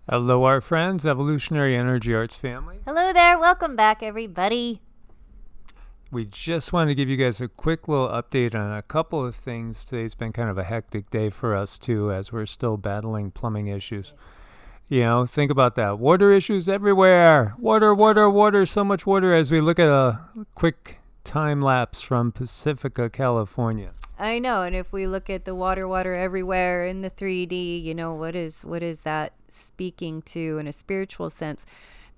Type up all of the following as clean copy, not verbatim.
Hello, our friends, Evolutionary Energy Arts family. Hello there. Welcome back, everybody. We just want to give you guys a quick little update on a couple of things. Today's been kind of a hectic day for us, too, as we're still battling plumbing issues. You know, think about that. Water issues everywhere. Water, so much water as we look at a quick time lapse from Pacifica, California. I know, and if we look at the water everywhere in the 3D, what is that speaking to in a spiritual sense?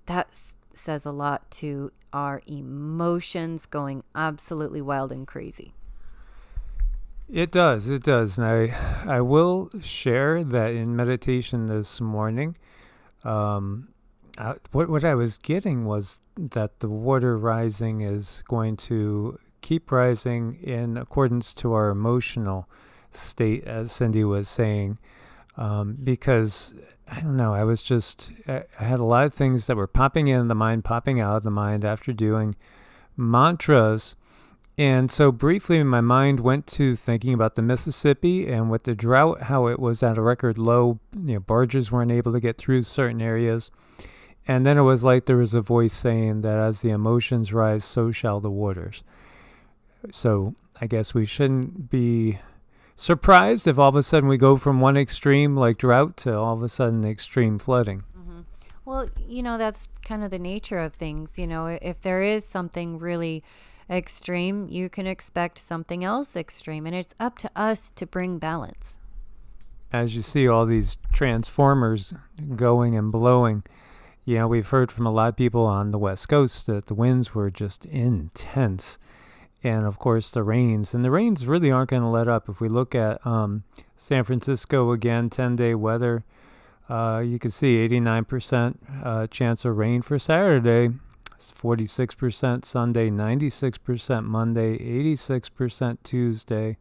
That says a lot to our emotions going absolutely wild and crazy. It does. And I will share that in meditation this morning, what I was getting was that the water rising is going to keep rising in accordance to our emotional state, as Cindy was saying, because I don't know, I had a lot of things that were popping in the mind, popping out of the mind after doing mantras. And so briefly, my mind went to thinking about the Mississippi and with the drought, how it was at a record low. Barges weren't able to get through certain areas. And then it was like there was a voice saying that as the emotions rise, so shall the waters. So I guess we shouldn't be surprised if all of a sudden we go from one extreme like drought to all of a sudden extreme flooding. Mm-hmm. Well, that's kind of the nature of things. If there is something really extreme, you can expect something else extreme, and it's up to us to bring balance. As you see all these transformers going and blowing, we've heard from a lot of people on the West Coast that the winds were just intense. And of course the rains really aren't going to let up. If we look at San Francisco again, 10-day weather, you can see 89% chance of rain for Saturday. 46% Sunday, 96% Monday, 86% Tuesday,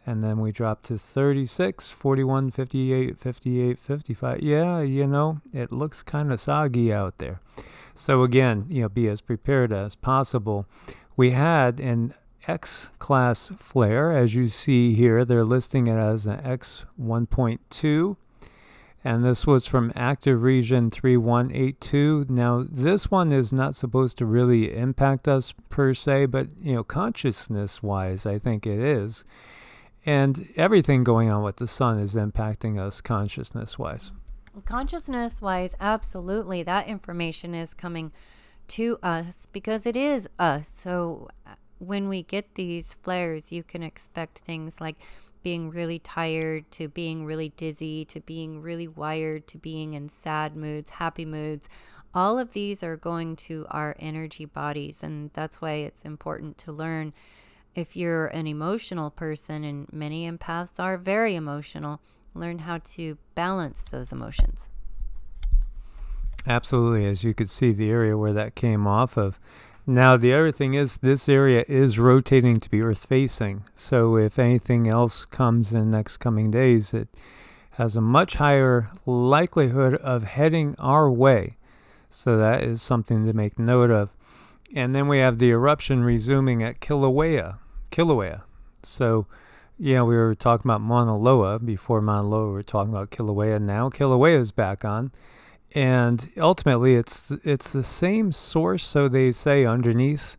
and then we drop to 36, 41, 58, 58, 55. Yeah, it looks kind of soggy out there. So again, be as prepared as possible. We had an X-class flare, as you see here. They're listing it as an X 1.2. And this was from active region 3182. Now, this one is not supposed to really impact us per se, but, consciousness-wise, I think it is. And everything going on with the sun is impacting us consciousness-wise. Consciousness-wise, absolutely. That information is coming to us because it is us. So when we get these flares, you can expect things like being really tired, to being really dizzy, to being really wired, to being in sad moods, happy moods. All of these are going to our energy bodies, and that's why it's important to learn. If you're an emotional person, and many empaths are very emotional, learn how to balance those emotions. Absolutely, as you could see the area where that came off of. Now, the other thing is this area is rotating to be Earth-facing. So if anything else comes in the next coming days, it has a much higher likelihood of heading our way. So that is something to make note of. And then we have the eruption resuming at Kilauea. So, we were talking about Mauna Loa. Before Mauna Loa, we were talking about Kilauea. Now Kilauea is back on. And ultimately, it's the same source, so they say, underneath.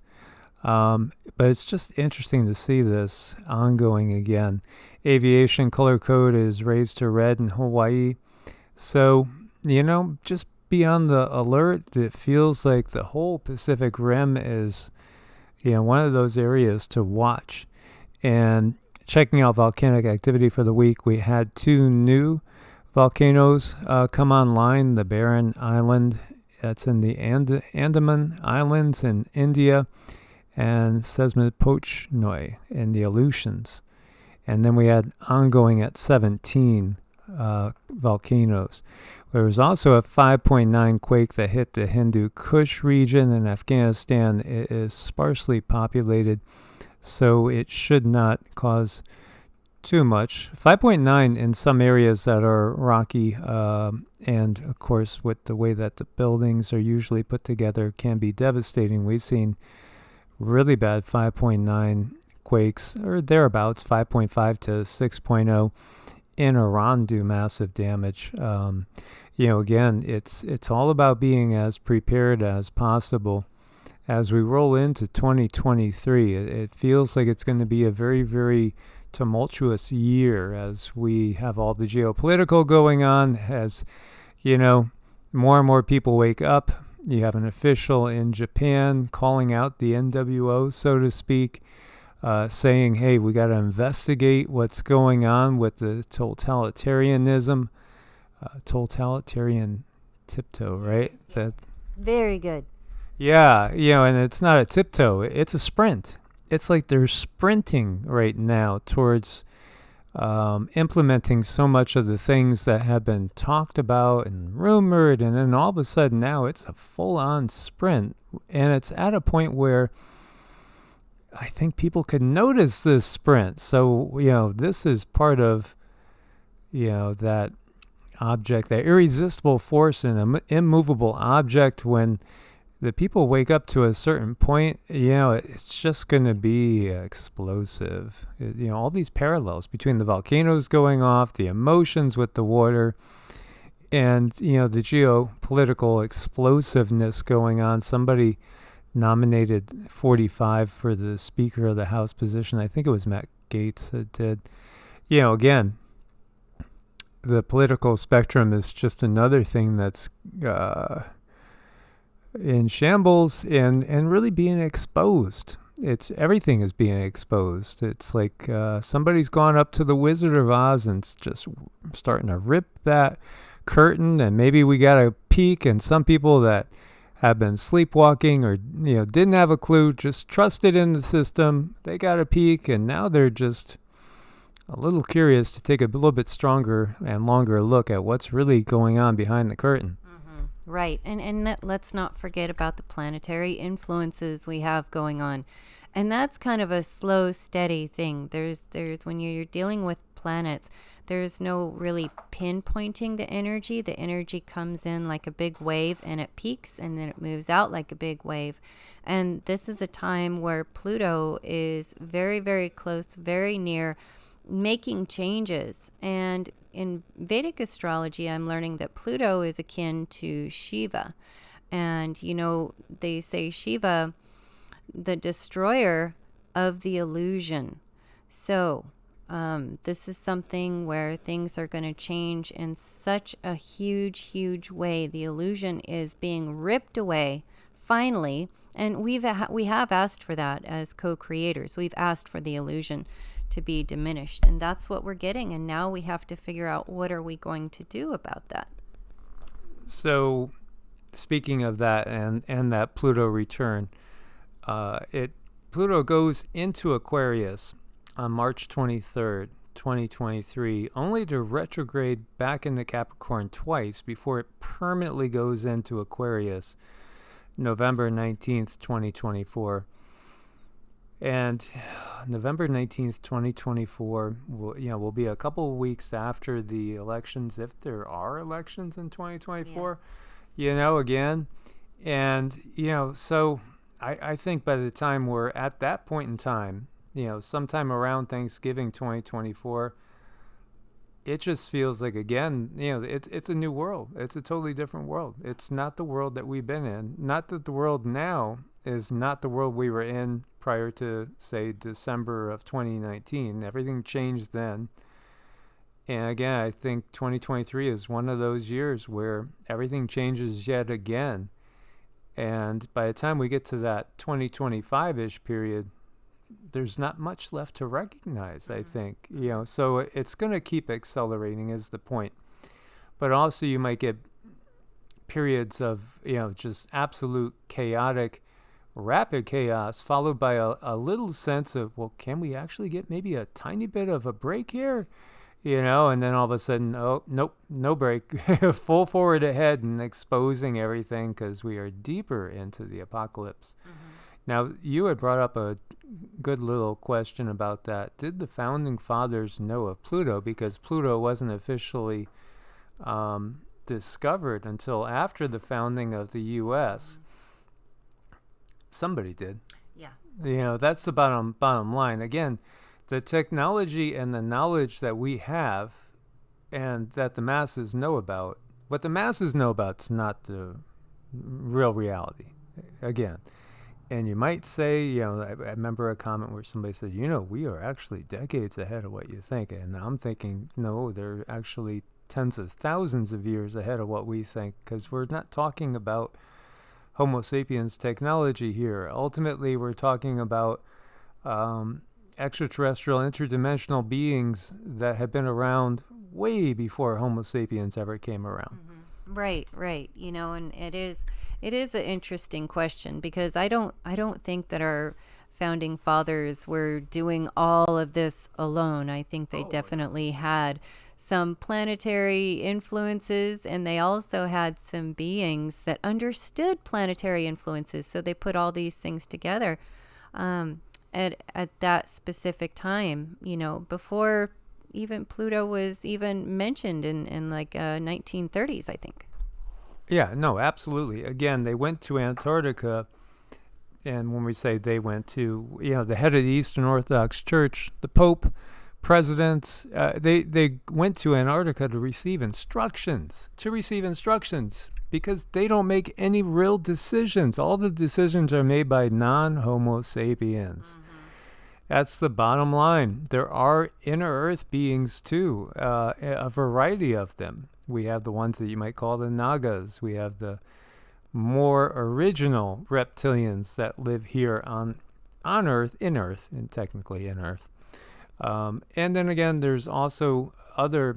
But it's just interesting to see this ongoing again. Aviation color code is raised to red in Hawaii. So, just be on the alert. It feels like the whole Pacific Rim is, one of those areas to watch. And checking out volcanic activity for the week, we had 2 new volcanoes come online. The Barren Island, that's in the Andaman Islands in India, and Sesmipochnoi in the Aleutians. And then we had ongoing at 17 volcanoes. There was also a 5.9 quake that hit the Hindu Kush region in Afghanistan. It is sparsely populated, so it should not cause too much. 5.9 in some areas that are rocky, and of course with the way that the buildings are usually put together, can be devastating. We've seen really bad 5.9 quakes or thereabouts, 5.5 to 6.0 in Iran do massive damage. Again, it's all about being as prepared as possible. As we roll into 2023, it feels like it's going to be a very, very tumultuous year as we have all the geopolitical going on, as more and more people wake up. You have an official in Japan calling out the NWO, so to speak, saying, hey, we got to investigate what's going on with the totalitarianism. Totalitarian tiptoe, right? That Very good. Yeah, and it's not a tiptoe, it's a sprint. It's like they're sprinting right now towards implementing so much of the things that have been talked about and rumored, and then all of a sudden now it's a full-on sprint, and it's at a point where I think people can notice this sprint. So, this is part of, that object, that irresistible force in an immovable object. When the people wake up to a certain point, it's just going to be explosive. All these parallels between the volcanoes going off, the emotions with the water, and, the geopolitical explosiveness going on. Somebody nominated 45 for the Speaker of the House position. I think it was Matt Gaetz that did. Again, the political spectrum is just another thing that's in shambles and really being exposed. Everything is being exposed. It's like somebody's gone up to the Wizard of Oz and just starting to rip that curtain, and maybe we got a peek, and some people that have been sleepwalking or didn't have a clue, just trusted in the system, they got a peek, and now they're just a little curious to take a little bit stronger and longer look at what's really going on behind the curtain. Right. And let's not forget about the planetary influences we have going on. And that's kind of a slow, steady thing. There's when you're dealing with planets, there's no really pinpointing the energy. The energy comes in like a big wave, and it peaks, and then it moves out like a big wave. And this is a time where Pluto is very, very close, very near, making changes. And in Vedic astrology, I'm learning that Pluto is akin to Shiva. And, they say Shiva, the destroyer of the illusion. So this is something where things are going to change in such a huge, huge way. The illusion is being ripped away, finally. And we have asked for that as co-creators. We've asked for the illusion to be diminished, and that's what we're getting. And now we have to figure out, what are we going to do about that? So speaking of that and that Pluto return, Pluto goes into Aquarius on March 23rd, 2023, only to retrograde back into Capricorn twice before it permanently goes into Aquarius November 19th, 2024. And November 19th, 2024 will be a couple of weeks after the elections, if there are elections in 2024, again. And, so I think by the time we're at that point in time, sometime around Thanksgiving 2024, it just feels like, again, it's a new world. It's a totally different world. It's not the world that we've been in. Not that the world now is not the world we were in prior to, say, December of 2019. Everything changed then. And again, I think 2023 is one of those years where everything changes yet again. And by the time we get to that 2025-ish period, there's not much left to recognize, I think. So it's going to keep accelerating is the point. But also you might get periods of, just absolute chaotic, rapid chaos, followed by a little sense of, well, can we actually get maybe a tiny bit of a break here? And then all of a sudden, oh, nope, no break. Full forward ahead and exposing everything because we are deeper into the apocalypse. Now, you had brought up a good little question about that. Did the founding fathers know of Pluto? Because Pluto wasn't officially discovered until after the founding of the U.S. Somebody did. Yeah. That's the bottom line. Again, the technology and the knowledge that we have and that the masses know about. What the masses know about is not the real reality. Again, and you might say, I remember a comment where somebody said, we are actually decades ahead of what you think. And I'm thinking, no, they're actually tens of thousands of years ahead of what we think, because we're not talking about Homo sapiens technology here. Ultimately, we're talking about extraterrestrial, interdimensional beings that have been around way before Homo sapiens ever came around. Mm-hmm. Right. And it is an interesting question, because I don't think that our founding fathers were doing all of this alone. I think they definitely had some planetary influences, and they also had some beings that understood planetary influences. So they put all these things together at that specific time, before even Pluto was even mentioned in like 1930s, I think. Yeah, no, absolutely. Again, they went to Antarctica, and when we say they went to, the head of the Eastern Orthodox Church, the Pope, presidents, they went to Antarctica to receive instructions, because they don't make any real decisions. All the decisions are made by non-Homo sapiens. Mm-hmm. That's the bottom line. There are inner Earth beings too, a variety of them. We have the ones that you might call the Nagas. We have the more original reptilians that live here on Earth, and technically in Earth. And then again, there's also other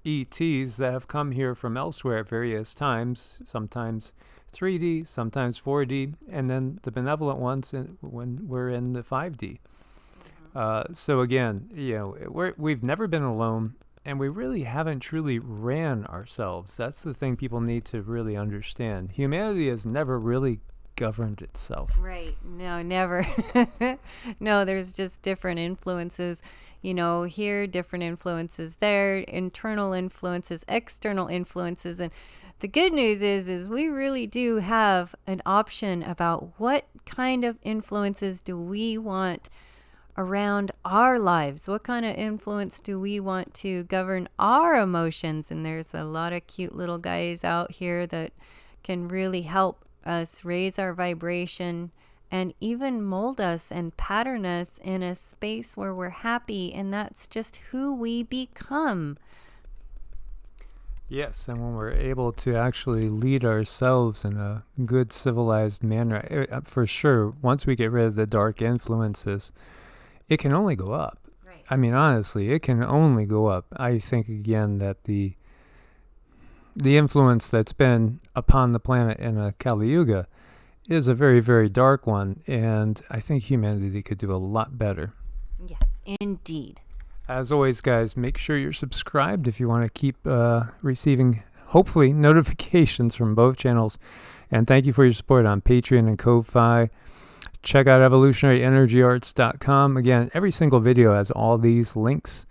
ETs that have come here from elsewhere at various times, sometimes 3D, sometimes 4D, and then the benevolent ones when we're in the 5D. So again, we've never been alone, and we really haven't truly ran ourselves. That's the thing people need to really understand. Humanity has never really governed itself. Right. No, never. No, there's just different influences, here, different influences there, internal influences, external influences. And the good news is we really do have an option about what kind of influences do we want around our lives. What kind of influence do we want to govern our emotions? And there's a lot of cute little guys out here that can really help us raise our vibration and even mold us and pattern us in a space where we're happy, and that's just who we become. Yes, and when we're able to actually lead ourselves in a good civilized manner, for sure, once we get rid of the dark influences, it can only go up. Right. I mean, honestly, it can only go up. I think, again, that the influence that's been upon the planet in a Kali Yuga is a very, very dark one, and I think humanity could do a lot better. Yes, indeed. As always, guys, make sure you're subscribed if you want to keep receiving, hopefully, notifications from both channels. And thank you for your support on Patreon and Ko-Fi. Check out evolutionaryenergyarts.com. Again, every single video has all these links.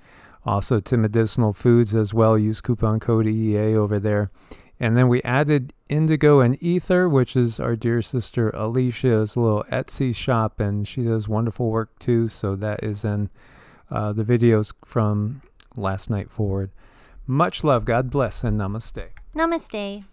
Also to medicinal foods as well. Use coupon code EEA over there. And then we added Indigo and Ether, which is our dear sister Alicia's little Etsy shop, and she does wonderful work too. So that is in the videos from last night forward. Much love, God bless, and namaste. Namaste.